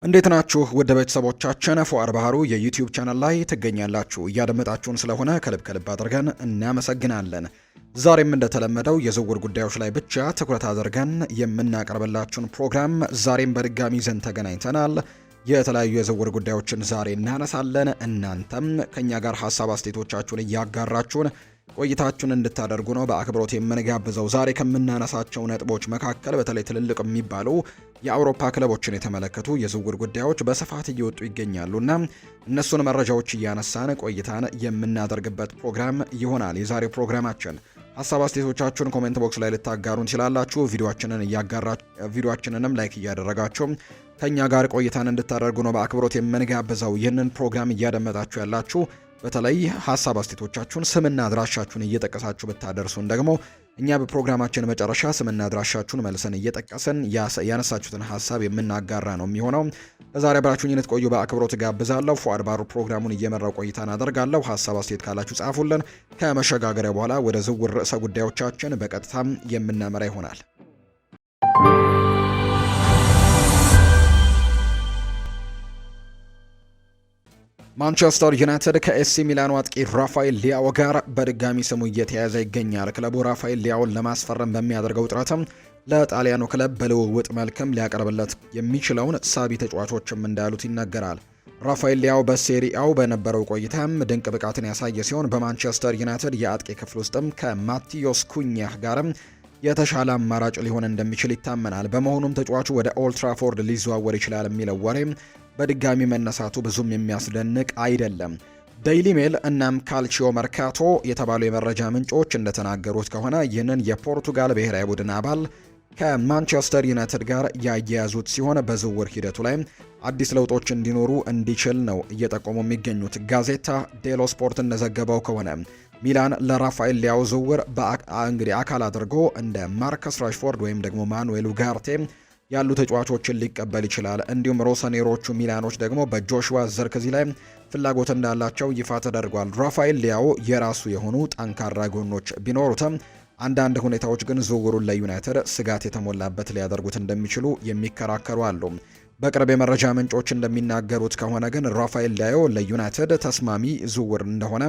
እንዴት ናችሁ ውድ ቤተሰቦቻችን? ፉአድ ባህሩ የዩቲዩብ ቻናል ላይ ትገኛላችሁ። እያደመጣችሁን ስለሆነ ከልብ አድርገን እናመሰግናለን። ዛሬም እንደተለመደው የዝውውር ጉዳዮች ላይ ብቻ ትኩረት አድርገን የምናቀርብላችሁን ፕሮግራም ዛሬም በድጋሚ ይዘን ተገናኝተናል። የተለያዩ የዝውውር ጉዳዮችን ዛሬ እናነሳለን። እናንተም ከኛ ጋር ሀሳብ አስተያየቶቻችሁን እያጋራችሁን ቆይታችሁን እንድታደርጉ ነው በአክብሮት የምንጋብዘው። ዛሬ ከምናነሳቸው ነጥቦች መካከል በተለይ ትልልቅ የሚባሉ የአውሮፓ ክለቦችን የተመለከቱ የዝውውር ጉዳዮች በስፋት እየወጡ ይገኛሉና እነሱን መረጃዎች እያነሳን ቆይታን የምናደርግበት ፕሮግራም ይሆናል የዛሬው ፕሮግራማችን። ሀሳብ አስተያየቶቻችሁን ኮሜንት ቦክስ ላይ ልታጋሩን ትችላላችሁ። ቪዲዮአችንንም ላይክ እያደረጋችሁ ከኛ ጋር ቆይታን እንድታደርጉ ነው በአክብሮት የምንጋብዘው። ይህንን ፕሮግራም እያደመጣችሁ ያላችሁ በተለይ ሀሳብ አስተያየቶቻችሁን ስምና አድራሻችሁን እየጠቀሳችሁ ብታደርሱን ደግሞ እኛ በፕሮግራማችን መጨረሻ ስምና አድራሻችሁን መልሰን እየጠቀስን ያነሳችሁትን ሀሳብ የምናጋራ ነው የሚሆነው። ለዛሬ አብራችሁኝ እንድትቆዩ በአክብሮት ጋብዛለሁ። ፉአድ ባህሩ ፕሮግራሙን እየመራው ቆይታን አደርጋለሁ። ሀሳብ አስተያየት ካላችሁ ጻፉልን። ከመሸጋገሪያ በኋላ ወደ ዝውውር ርዕሰ ጉዳዮቻችን በቀጥታም የምናመራ ይሆናል። ማንቸስተር ዩናይትድ ከኤሲ ሚላኑ አጥቂ ራፋኤል ሊያኦ ጋር በድጋሚ ስሙ እየተያዘ ይገኛል። ክለቡ ራፋኤል ሊያኦን ለማስፈረም በሚያደርገው ጥረትም ለጣሊያኑ ክለብ በልውውጥ መልክም ሊያቀርብለት የሚችለውን ሳቢ ተጫዋቾችም እንዳሉት ይነገራል። ራፋኤል ሊያኦ በሴሪአው በነበረው ቆይታም ድንቅ ብቃትን ያሳየ ሲሆን በማንቸስተር ዩናይትድ የአጥቂ ክፍል ውስጥም ከማቲዮስ ኩኛህ ጋርም የተሻለ አማራጭ ሊሆን እንደሚችል ይታመናል። በመሆኑም ተጫዋቹ ወደ ኦልድ ትራፎርድ ሊዘዋወር ይችላል የሚለው ወሬ በድጋሚ መነሳቱ ብዙም የሚያስደንቅ አይደለም። ዴይሊ ሜል እናም ካልቺዮ መርካቶ የተባሉ የመረጃ ምንጮች እንደተናገሩት ከሆነ ይህንን የፖርቱጋል ብሔራዊ ቡድን አባል ከማንቸስተር ዩናይትድ ጋር ያያያዙት ሲሆን በዝውውር ሂደቱ ላይ አዲስ ለውጦች እንዲኖሩ እንዲችል ነው እየጠቆሙ የሚገኙት። ጋዜታ ዴሎ ስፖርት እንደዘገበው ከሆነ ሚላን ለራፋኤል ሊያኦ ዝውውር እንግዲህ አካል አድርጎ እንደ ማርከስ ራሽፎርድ ወይም ደግሞ ማኑኤል ኡጋርቴ ያሉ ተጫዋቾችን ሊቀበል ይችላል። እንዲሁም ሮሰኔሮቹ ሚላኖች ደግሞ በጆሹዋ ዘርክዚ ላይ ፍላጎት እንዳላቸው ይፋ ተደርጓል። ራፋኤል ሊያኦ የራሱ የሆኑ ጠንካራ ጎኖች ቢኖሩትም አንዳንድ ሁኔታዎች ግን ዝውውሩን ለዩናይትድ ስጋት የተሞላበት ሊያደርጉት እንደሚችሉ የሚከራከሩ አሉ። በቅርብ የመረጃ ምንጮች እንደሚናገሩት ከሆነ ግን ራፋኤል ሊያኦ ለዩናይትድ ተስማሚ ዝውውር እንደሆነ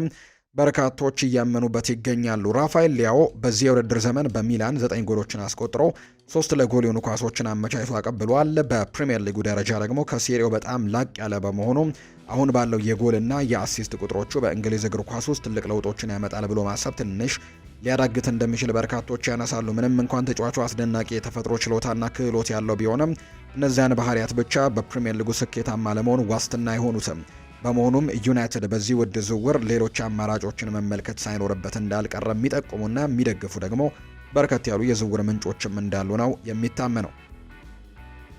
በርካቶች እያመኑበት ይገኛሉ። ራፋኤል ሊያኦ በዚህ የውድድር ዘመን በሚላን 9 ጎሎችን አስቆጥሮ 3 ለጎል የሆኑ ኳሶችን አመቻችቶ አቀብሏል። በፕሪሚየር ሊጉ ደረጃ ደግሞ ከሴሪያው በጣም ላቅ ያለ በመሆኑ አሁን ባለው የጎልና የአሲስት ቁጥሮቹ በእንግሊዝ እግር ኳስ ውስጥ ትልቅ ለውጦችን ያመጣል ብሎ ማሰብ ትንሽ ሊያዳግት እንደሚችል በርካቶች ያነሳሉ። ምንም እንኳን ተጫዋቹ አስደናቂ የተፈጥሮ ችሎታና ክህሎት ያለው ቢሆንም እነዚያን ባህሪያት ብቻ በፕሪሚየር ሊጉ ስኬታማ ለመሆን ዋስትና አይሆኑትም። በመሆኑም ዩናይትድ በዚህ ውድ ዝውውር ሌሎች አማራጮችን መመልከት ሳይኖርበት እንዳልቀረ የሚጠቁሙና የሚደግፉ ደግሞ በርከት ያሉ የዝውውር ምንጮችም እንዳሉ ነው የሚታመነው።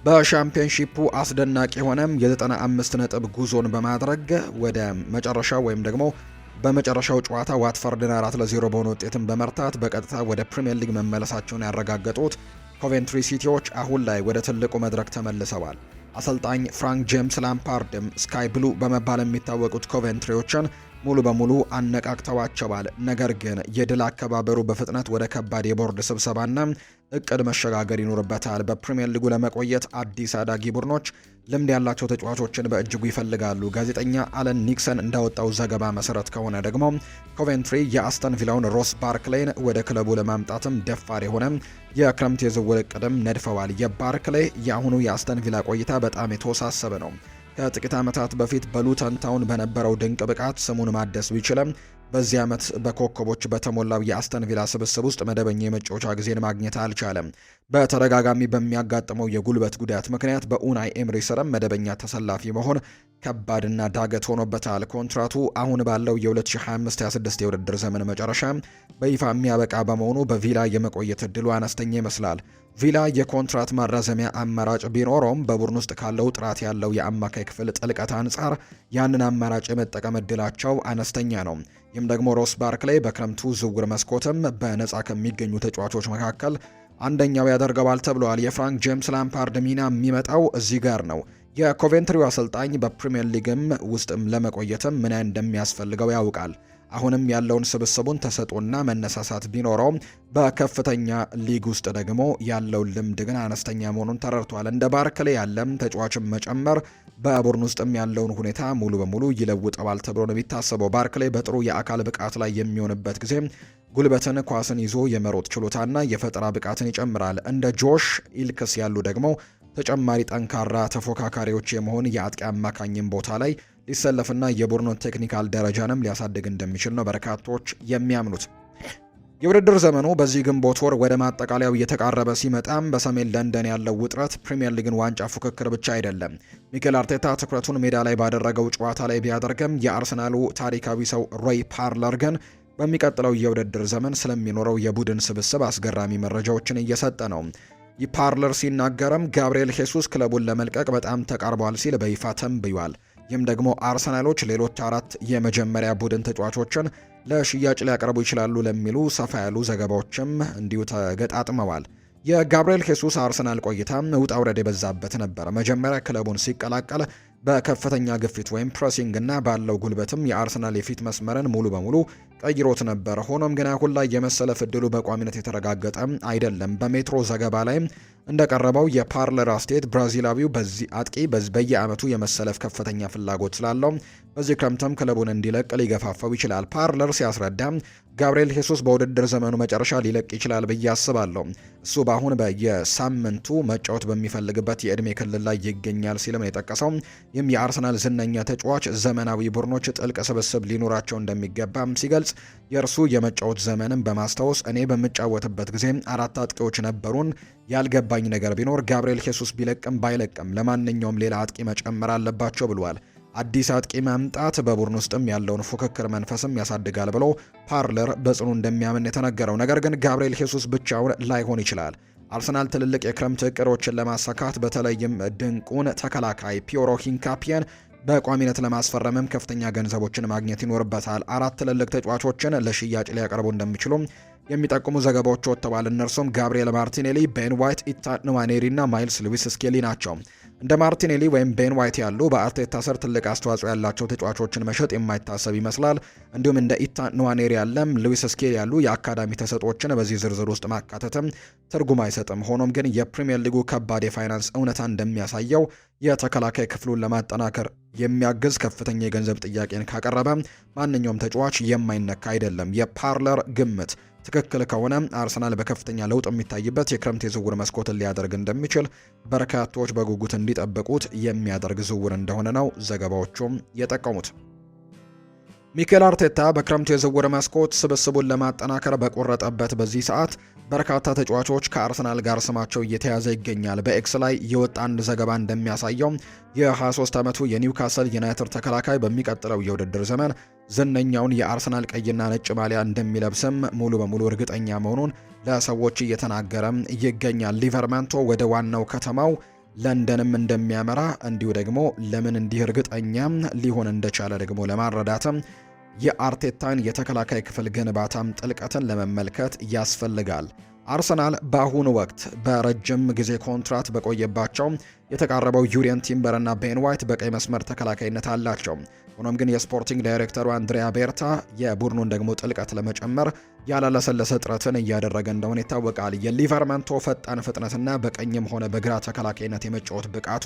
በሻምፒዮንሺፑ አስደናቂ የሆነም የ95 ነጥብ ጉዞን በማድረግ ወደ መጨረሻው ወይም ደግሞ በመጨረሻው ጨዋታ ዋትፈርድን 4-0 በሆነ ውጤትን በመርታት በቀጥታ ወደ ፕሪሚየር ሊግ መመለሳቸውን ያረጋገጡት ኮቬንትሪ ሲቲዎች አሁን ላይ ወደ ትልቁ መድረክ ተመልሰዋል። አሰልጣኝ ፍራንክ ጄምስ ላምፓርድም ስካይ ብሉ በመባል የሚታወቁት ኮቬንትሪዎችን ሙሉ በሙሉ አነቃቅተዋቸዋል። ነገር ግን የድል አከባበሩ በፍጥነት ወደ ከባድ የቦርድ ስብሰባና እቅድ መሸጋገር ይኖርበታል። በፕሪሚየር ሊጉ ለመቆየት አዲስ አዳጊ ቡድኖች ልምድ ያላቸው ተጫዋቾችን በእጅጉ ይፈልጋሉ። ጋዜጠኛ አለን ኒክሰን እንዳወጣው ዘገባ መሰረት ከሆነ ደግሞ ኮቬንትሪ የአስተን ቪላውን ሮስ ባርክሌን ወደ ክለቡ ለማምጣትም ደፋር የሆነ የክረምት የዝውውር እቅድም ነድፈዋል። የባርክሌይ የአሁኑ የአስተን ቪላ ቆይታ በጣም የተወሳሰበ ነው። ከጥቂት ዓመታት በፊት በሉተን ታውን በነበረው ድንቅ ብቃት ስሙን ማደስ ቢችልም በዚህ ዓመት በኮከቦች በተሞላው የአስተን ቪላ ስብስብ ውስጥ መደበኛ የመጫወቻ ጊዜን ማግኘት አልቻለም። በተደጋጋሚ በሚያጋጥመው የጉልበት ጉዳት ምክንያት በኡናይ ኤምሪ ስርም መደበኛ ተሰላፊ መሆን ከባድና ዳገት ሆኖበታል። ኮንትራቱ አሁን ባለው የ2025-26 የውድድር ዘመን መጨረሻ በይፋ የሚያበቃ በመሆኑ በቪላ የመቆየት እድሉ አነስተኛ ይመስላል። ቪላ የኮንትራት ማራዘሚያ አማራጭ ቢኖረውም በቡድን ውስጥ ካለው ጥራት ያለው የአማካይ ክፍል ጥልቀት አንጻር ያንን አማራጭ የመጠቀም እድላቸው አነስተኛ ነው። ይህም ደግሞ ሮስ ባርክሌይ በክረምቱ ዝውውር መስኮትም በነፃ ከሚገኙ ተጫዋቾች መካከል አንደኛው ያደርገዋል ተብሏል። የፍራንክ ጄምስ ላምፓርድ ሚና የሚመጣው እዚህ ጋር ነው። የኮቬንትሪው አሰልጣኝ በፕሪሚየር ሊግም ውስጥም ለመቆየትም ምን እንደሚያስፈልገው ያውቃል። አሁንም ያለውን ስብስቡን ተሰጥኦና መነሳሳት ቢኖረውም በከፍተኛ ሊግ ውስጥ ደግሞ ያለውን ልምድ ግን አነስተኛ መሆኑን ተረድቷል። እንደ ባርክሌ ያለም ተጫዋችን መጨመር በቡድን ውስጥም ያለውን ሁኔታ ሙሉ በሙሉ ይለውጠዋል ተብሎ ነው የሚታሰበው። ባርክሌ በጥሩ የአካል ብቃት ላይ የሚሆንበት ጊዜ ጉልበትን፣ ኳስን ይዞ የመሮጥ ችሎታና የፈጠራ ብቃትን ይጨምራል። እንደ ጆሽ ኢልክስ ያሉ ደግሞ ተጨማሪ ጠንካራ ተፎካካሪዎች የመሆን የአጥቂ አማካኝም ቦታ ላይ ሊሰለፍና የቡድኑን ቴክኒካል ደረጃንም ሊያሳድግ እንደሚችል ነው በርካቶች የሚያምኑት። የውድድር ዘመኑ በዚህ ግንቦት ወር ወደ ማጠቃለያው እየተቃረበ ሲመጣም በሰሜን ለንደን ያለው ውጥረት ፕሪምየር ሊግን ዋንጫ ፉክክር ብቻ አይደለም። ሚኬል አርቴታ ትኩረቱን ሜዳ ላይ ባደረገው ጨዋታ ላይ ቢያደርግም የአርሰናሉ ታሪካዊ ሰው ሮይ ፓርለር ግን በሚቀጥለው የውድድር ዘመን ስለሚኖረው የቡድን ስብስብ አስገራሚ መረጃዎችን እየሰጠ ነው። ፓርለር ሲናገርም ጋብሪኤል ሄሱስ ክለቡን ለመልቀቅ በጣም ተቃርቧል ሲል በይፋ ተንብዮአል። ይህም ደግሞ አርሰናሎች ሌሎች 4 የመጀመሪያ ቡድን ተጫዋቾችን ለሽያጭ ሊያቀርቡ ይችላሉ ለሚሉ ሰፋ ያሉ ዘገባዎችም እንዲሁ ተገጣጥመዋል። የጋብሪኤል ሄሱስ አርሰናል ቆይታ ውጣ ውረድ የበዛበት ነበር። መጀመሪያ ክለቡን ሲቀላቀል በከፍተኛ ግፊት ወይም ፕሬሲንግ እና ባለው ጉልበትም የአርሰናል የፊት መስመርን ሙሉ በሙሉ ቀይሮት ነበር። ሆኖም ግን አሁን ላይ የመሰለፍ ዕድሉ በቋሚነት የተረጋገጠ አይደለም። በሜትሮ ዘገባ ላይ እንደቀረበው የፓርለር አስቴት ብራዚላዊው በዚህ አጥቂ በየዓመቱ የመሰለፍ ከፍተኛ ፍላጎት ስላለው በዚህ ክረምትም ክለቡን እንዲለቅ ሊገፋፋው ይችላል። ፓርለር ሲያስረዳ ጋብሪኤል ሄሱስ በውድድር ዘመኑ መጨረሻ ሊለቅ ይችላል ብዬ አስባለሁ። እሱ በአሁን በየሳምንቱ መጫወት በሚፈልግበት የዕድሜ ክልል ላይ ይገኛል ሲልም ነው የጠቀሰው። ይህም የአርሰናል ዝነኛ ተጫዋች ዘመናዊ ቡድኖች ጥልቅ ስብስብ ሊኖራቸው እንደሚገባም ሲገልጽ የእርሱ የመጫወት ዘመንም በማስታወስ እኔ በምጫወትበት ጊዜ 4 አጥቂዎች ነበሩን። ያልገባኝ ነገር ቢኖር ጋብሪኤል ሄሱስ ቢለቅም ባይለቅም ለማንኛውም ሌላ አጥቂ መጨመር አለባቸው ብሏል። አዲስ አጥቂ ማምጣት በቡድን ውስጥም ያለውን ፉክክር መንፈስም ያሳድጋል ብሎ ፓርለር በጽኑ እንደሚያምን የተነገረው። ነገር ግን ጋብሪኤል ሄሱስ ብቻውን ላይሆን ይችላል። አርሰናል ትልልቅ የክረምት እቅዶችን ለማሳካት በተለይም ድንቁን ተከላካይ ፒዮሮ ሂንካፒየን በቋሚነት ለማስፈረምም ከፍተኛ ገንዘቦችን ማግኘት ይኖርበታል። 4 ትልልቅ ተጫዋቾችን ለሽያጭ ሊያቀርቡ እንደሚችሉም የሚጠቁሙ ዘገባዎች ወጥተዋል። እነርሱም ጋብሪኤል ማርቲኔሊ፣ ቤን ዋይት፣ ኢታን ንዋኔሪ እና ማይልስ ሉዊስ ስኬሊ ናቸው። እንደ ማርቲኔሊ ወይም ቤን ዋይት ያሉ በአርቴታ ስር ትልቅ አስተዋጽኦ ያላቸው ተጫዋቾችን መሸጥ የማይታሰብ ይመስላል። እንዲሁም እንደ ኢታን ንዋኔሪ ያለም ሉዊስ ስኬሊ ያሉ የአካዳሚ ተሰጥኦችን በዚህ ዝርዝር ውስጥ ማካተትም ትርጉም አይሰጥም። ሆኖም ግን የፕሪሚየር ሊጉ ከባድ የፋይናንስ እውነታ እንደሚያሳየው የተከላካይ ክፍሉን ለማጠናከር የሚያግዝ ከፍተኛ የገንዘብ ጥያቄን ካቀረበ ማንኛውም ተጫዋች የማይነካ አይደለም። የፓርለር ግምት ትክክል ከሆነ አርሰናል በከፍተኛ ለውጥ የሚታይበት የክረምት የዝውውር መስኮትን ሊያደርግ እንደሚችል በርካቶች በጉጉት እንዲጠብቁት የሚያደርግ ዝውውር እንደሆነ ነው ዘገባዎቹም የጠቀሙት። ሚኬል አርቴታ በክረምቱ የዝውውር መስኮት ስብስቡን ለማጠናከር በቆረጠበት በዚህ ሰዓት በርካታ ተጫዋቾች ከአርሰናል ጋር ስማቸው እየተያዘ ይገኛል። በኤክስ ላይ የወጣ አንድ ዘገባ እንደሚያሳየው የ23 ዓመቱ የኒውካስል ዩናይትድ ተከላካይ በሚቀጥለው የውድድር ዘመን ዝነኛውን የአርሰናል ቀይና ነጭ ማሊያ እንደሚለብስም ሙሉ በሙሉ እርግጠኛ መሆኑን ለሰዎች እየተናገረ ይገኛል። ሊቨርማንቶ ወደ ዋናው ከተማው ለንደንም እንደሚያመራ እንዲሁ ደግሞ ለምን እንዲህ እርግጠኛ ሊሆን እንደቻለ ደግሞ ለማረዳትም የአርቴታን የተከላካይ ክፍል ግንባታም ጥልቀትን ለመመልከት ያስፈልጋል። አርሰናል በአሁኑ ወቅት በረጅም ጊዜ ኮንትራት በቆየባቸው የተቃረበው ዩሪየን ቲምበር እና ቤን ዋይት በቀይ መስመር ተከላካይነት አላቸው። ሆኖም ግን የስፖርቲንግ ዳይሬክተሩ አንድሪያ ቤርታ የቡድኑን ደግሞ ጥልቀት ለመጨመር ያላለሰለሰ ጥረትን እያደረገ እንደሆነ ይታወቃል። የሊቨርማንቶ ፈጣን ፍጥነትና በቀኝም ሆነ በግራ ተከላካይነት የመጫወት ብቃቱ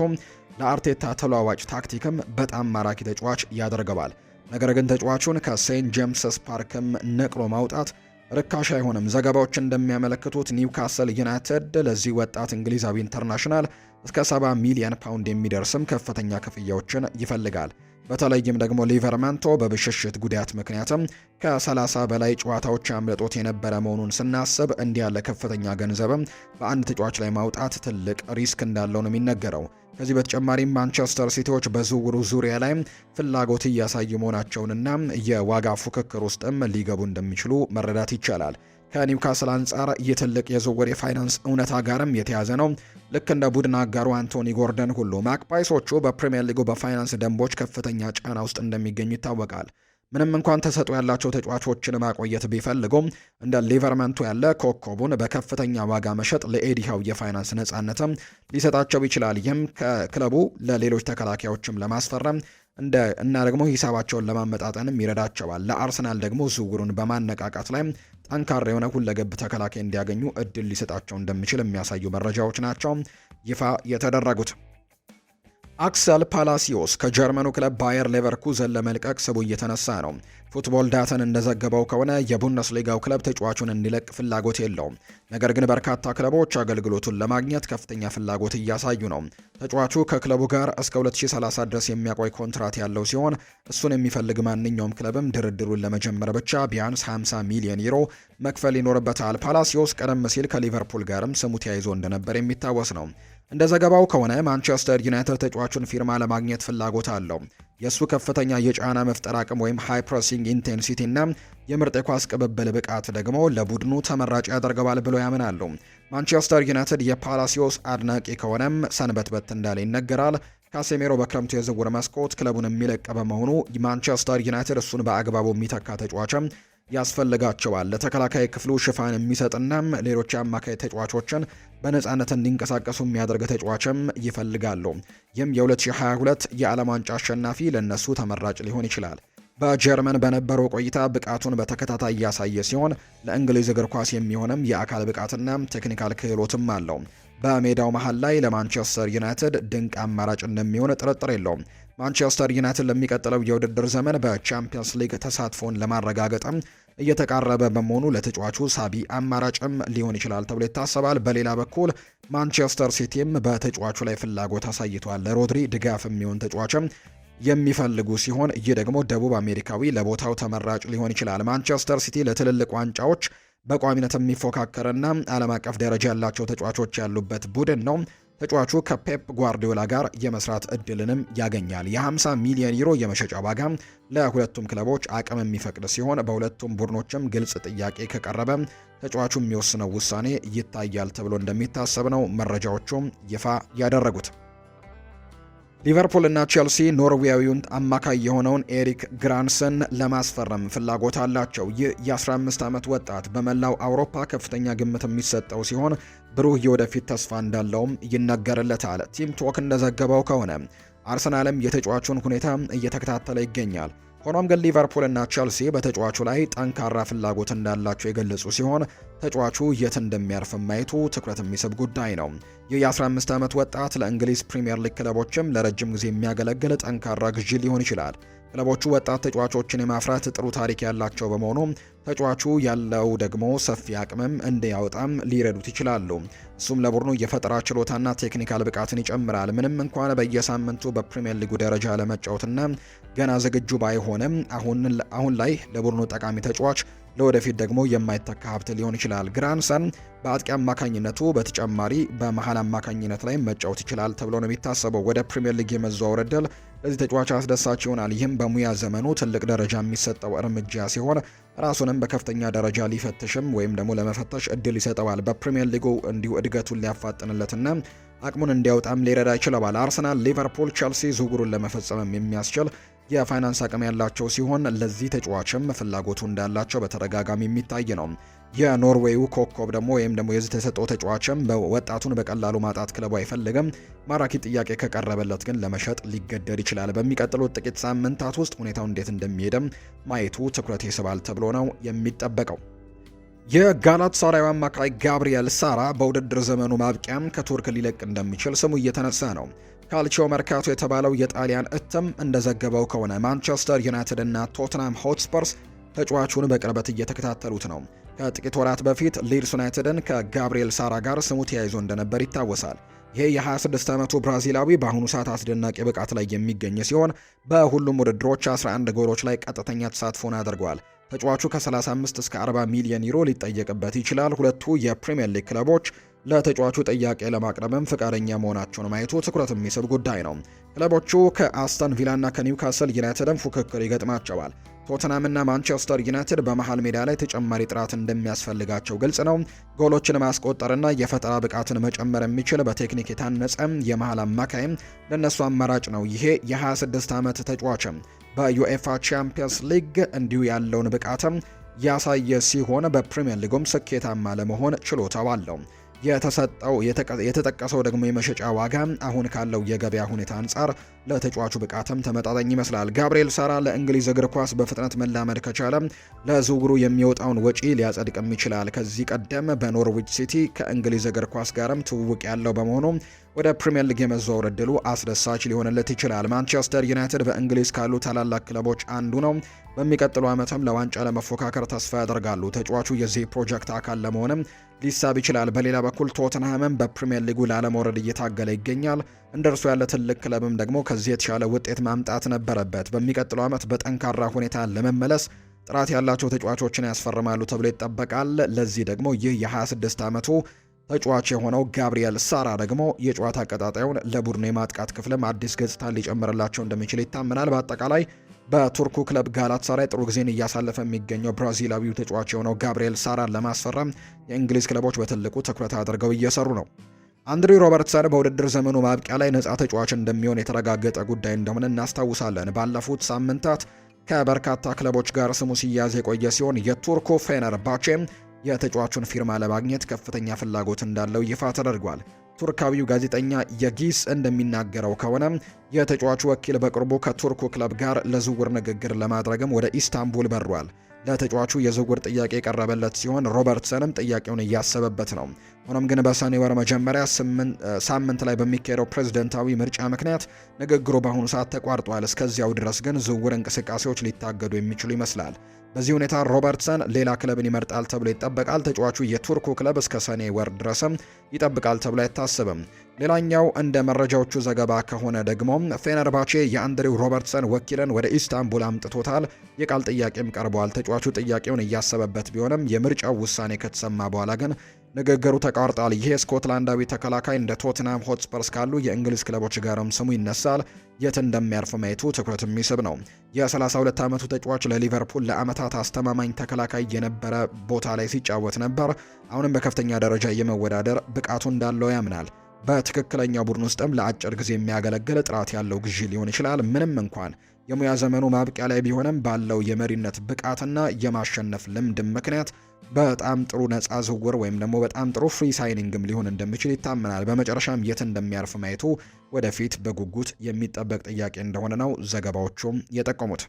ለአርቴታ ተለዋዋጭ ታክቲክም በጣም ማራኪ ተጫዋች ያደርገዋል። ነገር ግን ተጫዋቹን ከሴንት ጄምስስ ፓርክም ነቅሎ ማውጣት ርካሽ አይሆንም። ዘገባዎች እንደሚያመለክቱት ኒውካስል ዩናይትድ ለዚህ ወጣት እንግሊዛዊ ኢንተርናሽናል እስከ 70 ሚሊዮን ፓውንድ የሚደርስም ከፍተኛ ክፍያዎችን ይፈልጋል። በተለይም ደግሞ ሊቨርማንቶ በብሽሽት ጉዳት ምክንያትም ከ30 በላይ ጨዋታዎች ያምለጦት የነበረ መሆኑን ስናስብ እንዲህ ያለ ከፍተኛ ገንዘብም በአንድ ተጫዋች ላይ ማውጣት ትልቅ ሪስክ እንዳለው ነው የሚነገረው። ከዚህ በተጨማሪም ማንቸስተር ሲቲዎች በዝውውሩ ዙሪያ ላይ ፍላጎት እያሳዩ መሆናቸውንና የዋጋ ፉክክር ውስጥም ሊገቡ እንደሚችሉ መረዳት ይቻላል። ከኒውካስል አንጻር ይህ ትልቅ የዝውውር የፋይናንስ እውነታ ጋርም የተያዘ ነው። ልክ እንደ ቡድን አጋሩ አንቶኒ ጎርደን ሁሉ ማክፓይሶቹ በፕሪሚየር ሊጉ በፋይናንስ ደንቦች ከፍተኛ ጫና ውስጥ እንደሚገኙ ይታወቃል። ምንም እንኳን ተሰጥኦ ያላቸው ተጫዋቾችን ማቆየት ቢፈልጉም እንደ ሊቨርመንቱ ያለ ኮከቡን በከፍተኛ ዋጋ መሸጥ ለኤዲሃው የፋይናንስ ነጻነትም ሊሰጣቸው ይችላል። ይህም ከክለቡ ለሌሎች ተከላካዮችም ለማስፈረም እና ደግሞ ሂሳባቸውን ለማመጣጠንም ይረዳቸዋል። ለአርሰናል ደግሞ ዝውውሩን በማነቃቃት ላይ ጠንካራ የሆነ ሁለገብ ተከላካይ እንዲያገኙ እድል ሊሰጣቸው እንደሚችል የሚያሳዩ መረጃዎች ናቸው ይፋ የተደረጉት። አክሰል ፓላሲዮስ ከጀርመኑ ክለብ ባየር ሌቨርኩዘን ለመልቀቅ ስቡ እየተነሳ ነው። ፉትቦል ዳተን እንደዘገበው ከሆነ የቡንደስሊጋው ክለብ ተጫዋቹን እንዲለቅ ፍላጎት የለውም። ነገር ግን በርካታ ክለቦች አገልግሎቱን ለማግኘት ከፍተኛ ፍላጎት እያሳዩ ነው። ተጫዋቹ ከክለቡ ጋር እስከ 2030 ድረስ የሚያቆይ ኮንትራት ያለው ሲሆን እሱን የሚፈልግ ማንኛውም ክለብም ድርድሩን ለመጀመር ብቻ ቢያንስ 50 ሚሊዮን ዩሮ መክፈል ይኖርበታል። ፓላሲዮስ ቀደም ሲል ከሊቨርፑል ጋርም ስሙ ተያይዞ እንደነበር የሚታወስ ነው። እንደ ዘገባው ከሆነ ማንቸስተር ዩናይትድ ተጫዋቹን ፊርማ ለማግኘት ፍላጎት አለው። የእሱ ከፍተኛ የጫና መፍጠር አቅም ወይም ሃይ ፕሬሲንግ ኢንቴንሲቲ እና የምርጥ የኳስ ቅብብል ብቃት ደግሞ ለቡድኑ ተመራጭ ያደርገዋል ብሎ ያምናሉ። ማንቸስተር ዩናይትድ የፓላሲዮስ አድናቂ ከሆነም ሰንበትበት እንዳለ ይነገራል። ካሴሜሮ በክረምቱ የዝውውር መስኮት ክለቡን የሚለቅ በመሆኑ ማንቸስተር ዩናይትድ እሱን በአግባቡ የሚተካ ተጫዋችም ያስፈልጋቸዋል። ለተከላካይ ክፍሉ ሽፋን የሚሰጥና ሌሎች አማካይ ተጫዋቾችን በነፃነት እንዲንቀሳቀሱ የሚያደርግ ተጫዋችም ይፈልጋሉ። ይህም የ2022 የዓለም ዋንጫ አሸናፊ ለነሱ ተመራጭ ሊሆን ይችላል። በጀርመን በነበረው ቆይታ ብቃቱን በተከታታይ እያሳየ ሲሆን ለእንግሊዝ እግር ኳስ የሚሆንም የአካል ብቃትና ቴክኒካል ክህሎትም አለው። በሜዳው መሃል ላይ ለማንቸስተር ዩናይትድ ድንቅ አማራጭ እንደሚሆን ጥርጥር የለውም። ማንቸስተር ዩናይትድ ለሚቀጥለው የውድድር ዘመን በቻምፒየንስ ሊግ ተሳትፎን ለማረጋገጥም እየተቃረበ በመሆኑ ለተጫዋቹ ሳቢ አማራጭም ሊሆን ይችላል ተብሎ ይታሰባል። በሌላ በኩል ማንቸስተር ሲቲም በተጫዋቹ ላይ ፍላጎት አሳይቷል። ለሮድሪ ድጋፍ የሚሆን ተጫዋችም የሚፈልጉ ሲሆን ይህ ደግሞ ደቡብ አሜሪካዊ ለቦታው ተመራጭ ሊሆን ይችላል። ማንቸስተር ሲቲ ለትልልቅ ዋንጫዎች በቋሚነት የሚፎካከርና ዓለም አቀፍ ደረጃ ያላቸው ተጫዋቾች ያሉበት ቡድን ነው። ተጫዋቹ ከፔፕ ጓርዲዮላ ጋር የመስራት እድልንም ያገኛል። የ50 ሚሊዮን ዩሮ የመሸጫ ዋጋ ለሁለቱም ክለቦች አቅም የሚፈቅድ ሲሆን በሁለቱም ቡድኖችም ግልጽ ጥያቄ ከቀረበ ተጫዋቹ የሚወስነው ውሳኔ ይታያል ተብሎ እንደሚታሰብ ነው መረጃዎቹም ይፋ ያደረጉት። ሊቨርፑል እና ቼልሲ ኖርዌያዊውን አማካይ የሆነውን ኤሪክ ግራንሰን ለማስፈረም ፍላጎት አላቸው። ይህ የ15 ዓመት ወጣት በመላው አውሮፓ ከፍተኛ ግምት የሚሰጠው ሲሆን ብሩህ የወደፊት ተስፋ እንዳለውም ይነገርለታል። ቲም ቶክ እንደዘገበው ከሆነ አርሰናልም የተጫዋቹን ሁኔታ እየተከታተለ ይገኛል። ሆኖም ግን ሊቨርፑል እና ቼልሲ በተጫዋቹ ላይ ጠንካራ ፍላጎት እንዳላቸው የገለጹ ሲሆን ተጫዋቹ የት እንደሚያርፍ ማየቱ ትኩረት የሚስብ ጉዳይ ነው። ይህ የ15 ዓመት ወጣት ለእንግሊዝ ፕሪምየር ሊግ ክለቦችም ለረጅም ጊዜ የሚያገለግል ጠንካራ ግዢ ሊሆን ይችላል። ክለቦቹ ወጣት ተጫዋቾችን የማፍራት ጥሩ ታሪክ ያላቸው በመሆኑ ተጫዋቹ ያለው ደግሞ ሰፊ አቅምም እንዲያወጣም ሊረዱት ይችላሉ። እሱም ለቡድኑ የፈጠራ ችሎታና ቴክኒካል ብቃትን ይጨምራል። ምንም እንኳን በየሳምንቱ በፕሪሚየር ሊጉ ደረጃ ለመጫወትና ገና ዝግጁ ባይሆንም አሁን ላይ ለቡድኑ ጠቃሚ ተጫዋች ለወደፊት ደግሞ የማይተካ ሀብት ሊሆን ይችላል። ግራንሰን በአጥቂ አማካኝነቱ በተጨማሪ በመሀል አማካኝነት ላይ መጫወት ይችላል ተብሎ ነው የሚታሰበው። ወደ ፕሪሚየር ሊግ የመዘዋወር ዕድል ለዚህ ተጫዋች አስደሳች ይሆናል። ይህም በሙያ ዘመኑ ትልቅ ደረጃ የሚሰጠው እርምጃ ሲሆን ራሱንም በከፍተኛ ደረጃ ሊፈትሽም ወይም ደግሞ ለመፈተሽ እድል ይሰጠዋል። በፕሪሚየር ሊጉ እንዲሁ እድገቱን ሊያፋጥንለትና አቅሙን እንዲያወጣም ሊረዳ ይችላል። አርሰናል፣ ሊቨርፑል፣ ቼልሲ ዝውውሩን ለመፈጸም የሚያስችል የፋይናንስ አቅም ያላቸው ሲሆን ለዚህ ተጫዋችም ፍላጎቱ እንዳላቸው በተደጋጋሚ የሚታይ ነው። የኖርዌዩ ኮከብ ደግሞ ወይም ደግሞ የዚህ ተሰጥኦ ተጫዋችም ወጣቱን በቀላሉ ማጣት ክለቡ አይፈልግም። ማራኪ ጥያቄ ከቀረበለት ግን ለመሸጥ ሊገደድ ይችላል። በሚቀጥሉት ጥቂት ሳምንታት ውስጥ ሁኔታው እንዴት እንደሚሄድም ማየቱ ትኩረት ይስባል ተብሎ ነው የሚጠበቀው። የጋላታሳራዩ አማካይ ጋብሪኤል ሳራ በውድድር ዘመኑ ማብቂያም ከቱርክ ሊለቅ እንደሚችል ስሙ እየተነሳ ነው። ካልቺዮ መርካቶ የተባለው የጣሊያን እትም እንደዘገበው ከሆነ ማንቸስተር ዩናይትድ እና ቶትናም ሆትስፐርስ ተጫዋቹን በቅርበት እየተከታተሉት ነው። ከጥቂት ወራት በፊት ሊድስ ዩናይትድን ከጋብሪኤል ሳራ ጋር ስሙ ተያይዞ እንደነበር ይታወሳል። ይሄ የ26 ዓመቱ ብራዚላዊ በአሁኑ ሰዓት አስደናቂ ብቃት ላይ የሚገኝ ሲሆን በሁሉም ውድድሮች 11 ጎሎች ላይ ቀጥተኛ ተሳትፎን አድርጓል። ተጫዋቹ ከ35 እስከ 40 ሚሊዮን ዩሮ ሊጠየቅበት ይችላል። ሁለቱ የፕሪሚየር ሊግ ክለቦች ለተጫዋቹ ጥያቄ ለማቅረብም ፈቃደኛ መሆናቸውን ማየቱ ትኩረት የሚስብ ጉዳይ ነው። ክለቦቹ ከአስተን ቪላና ከኒውካስል ዩናይትድም ፉክክር ይገጥማቸዋል። ቶተናምና ማንቸስተር ዩናይትድ በመሃል ሜዳ ላይ ተጨማሪ ጥራት እንደሚያስፈልጋቸው ግልጽ ነው። ጎሎችን ማስቆጠርና የፈጠራ ብቃትን መጨመር የሚችል በቴክኒክ የታነጸ የመሃል አማካይም ለነሱ አማራጭ ነው። ይሄ የ26 ዓመት ተጫዋችም በዩኤፋ ቻምፒየንስ ሊግ እንዲሁ ያለውን ብቃትም ያሳየ ሲሆን በፕሪሚየር ሊጉም ስኬታማ ለመሆን ችሎታው አለው። የተጠቀሰው ደግሞ የመሸጫ ዋጋ አሁን ካለው የገበያ ሁኔታ አንጻር ለተጫዋቹ ብቃትም ተመጣጣኝ ይመስላል። ጋብሪኤል ሳራ ለእንግሊዝ እግር ኳስ በፍጥነት መላመድ ከቻለ ለዝውውሩ የሚወጣውን ወጪ ሊያጸድቅም ይችላል። ከዚህ ቀደም በኖርዊች ሲቲ ከእንግሊዝ እግር ኳስ ጋርም ትውውቅ ያለው በመሆኑ ወደ ፕሪሚየር ሊግ የመዘዋወር ዕድሉ አስደሳች ሊሆንለት ይችላል። ማንቸስተር ዩናይትድ በእንግሊዝ ካሉ ታላላቅ ክለቦች አንዱ ነው። በሚቀጥሉ ዓመትም ለዋንጫ ለመፎካከር ተስፋ ያደርጋሉ። ተጫዋቹ የዚህ ፕሮጀክት አካል ለመሆንም ሊሳብ ይችላል። በሌላ በኩል ቶተንሃምም በፕሪሚየር ሊጉ ላለመውረድ እየታገለ ይገኛል። እንደርሱ ያለ ትልቅ ክለብም ደግሞ ከዚህ የተሻለ ውጤት ማምጣት ነበረበት። በሚቀጥለው ዓመት በጠንካራ ሁኔታ ለመመለስ ጥራት ያላቸው ተጫዋቾችን ያስፈርማሉ ተብሎ ይጠበቃል። ለዚህ ደግሞ ይህ የ26 ዓመቱ ተጫዋች የሆነው ጋብሪኤል ሳራ ደግሞ የጨዋታ አቀጣጣዩን ለቡድኑ የማጥቃት ክፍልም አዲስ ገጽታ ሊጨምርላቸው እንደሚችል ይታመናል። በአጠቃላይ በቱርኩ ክለብ ጋላታሳራይ ጥሩ ጊዜን እያሳለፈ የሚገኘው ብራዚላዊው ተጫዋች የሆነው ጋብሪኤል ሳራን ለማስፈረም የእንግሊዝ ክለቦች በትልቁ ትኩረት አድርገው እየሰሩ ነው። አንድሪ ሮበርትሰን በውድድር ዘመኑ ማብቂያ ላይ ነፃ ተጫዋች እንደሚሆን የተረጋገጠ ጉዳይ እንደሆነ እናስታውሳለን። ባለፉት ሳምንታት ከበርካታ ክለቦች ጋር ስሙ ሲያዝ የቆየ ሲሆን የቱርኩ ፌነርባቼም የተጫዋቹን ፊርማ ለማግኘት ከፍተኛ ፍላጎት እንዳለው ይፋ ተደርጓል። ቱርካዊው ጋዜጠኛ የጊስ እንደሚናገረው ከሆነ የተጫዋቹ ወኪል በቅርቡ ከቱርኩ ክለብ ጋር ለዝውውር ንግግር ለማድረግም ወደ ኢስታንቡል በሯል። ለተጫዋቹ የዝውውር ጥያቄ የቀረበለት ሲሆን ሮበርትሰንም ጥያቄውን እያሰበበት ነው። ሆኖም ግን በሰኔ ወር መጀመሪያ ሳምንት ላይ በሚካሄደው ፕሬዝደንታዊ ምርጫ ምክንያት ንግግሩ በአሁኑ ሰዓት ተቋርጧል። እስከዚያው ድረስ ግን ዝውውር እንቅስቃሴዎች ሊታገዱ የሚችሉ ይመስላል። በዚህ ሁኔታ ሮበርትሰን ሌላ ክለብን ይመርጣል ተብሎ ይጠበቃል። ተጫዋቹ የቱርኩ ክለብ እስከ ሰኔ ወር ድረስም ይጠብቃል ተብሎ አይታሰብም። ሌላኛው እንደ መረጃዎቹ ዘገባ ከሆነ ደግሞ ፌነርባቼ የአንድሪው ሮበርትሰን ወኪልን ወደ ኢስታንቡል አምጥቶታል። የቃል ጥያቄም ቀርበዋል። ተጫዋቹ ጥያቄውን እያሰበበት ቢሆንም የምርጫው ውሳኔ ከተሰማ በኋላ ግን ንግግሩ ተቋርጧል። ይሄ ስኮትላንዳዊ ተከላካይ እንደ ቶትናም ሆትስፐርስ ካሉ የእንግሊዝ ክለቦች ጋርም ስሙ ይነሳል። የት እንደሚያርፍ ማየቱ ትኩረት የሚስብ ነው። የ32 ዓመቱ ተጫዋች ለሊቨርፑል ለዓመታት አስተማማኝ ተከላካይ የነበረ ቦታ ላይ ሲጫወት ነበር። አሁንም በከፍተኛ ደረጃ የመወዳደር ብቃቱ እንዳለው ያምናል። በትክክለኛው ቡድን ውስጥም ለአጭር ጊዜ የሚያገለግል ጥራት ያለው ግዢ ሊሆን ይችላል። ምንም እንኳን የሙያ ዘመኑ ማብቂያ ላይ ቢሆንም ባለው የመሪነት ብቃትና የማሸነፍ ልምድም ምክንያት በጣም ጥሩ ነፃ ዝውውር ወይም ደግሞ በጣም ጥሩ ፍሪ ሳይኒንግም ሊሆን እንደሚችል ይታመናል። በመጨረሻም የት እንደሚያርፍ ማየቱ ወደፊት በጉጉት የሚጠበቅ ጥያቄ እንደሆነ ነው ዘገባዎቹም የጠቆሙት።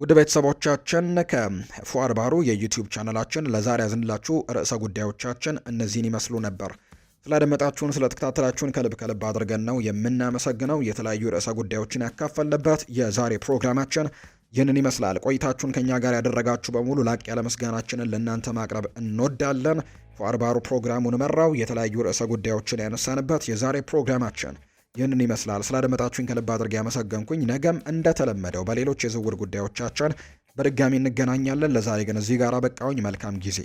ውድ ቤተሰቦቻችን ከፉአድ ባሩ የዩቲዩብ ቻናላችን ለዛሬ ያዝንላችሁ ርዕሰ ጉዳዮቻችን እነዚህን ይመስሉ ነበር። ስላደመጣችሁን ስለተከታተላችሁን ከልብ አድርገን ነው የምናመሰግነው። የተለያዩ ርዕሰ ጉዳዮችን ያካፈልንበት የዛሬ ፕሮግራማችን ይህንን ይመስላል። ቆይታችሁን ከኛ ጋር ያደረጋችሁ በሙሉ ላቅ ያለ ምስጋናችንን ለእናንተ ማቅረብ እንወዳለን። ፉአድ ባሩ ፕሮግራሙን መራው። የተለያዩ ርዕሰ ጉዳዮችን ያነሳንበት የዛሬ ፕሮግራማችን ይህንን ይመስላል። ስላደመጣችሁኝ ከልብ አድርጌ ያመሰገንኩኝ። ነገም እንደተለመደው በሌሎች የዝውውር ጉዳዮቻችን በድጋሚ እንገናኛለን። ለዛሬ ግን እዚህ ጋር በቃውኝ። መልካም ጊዜ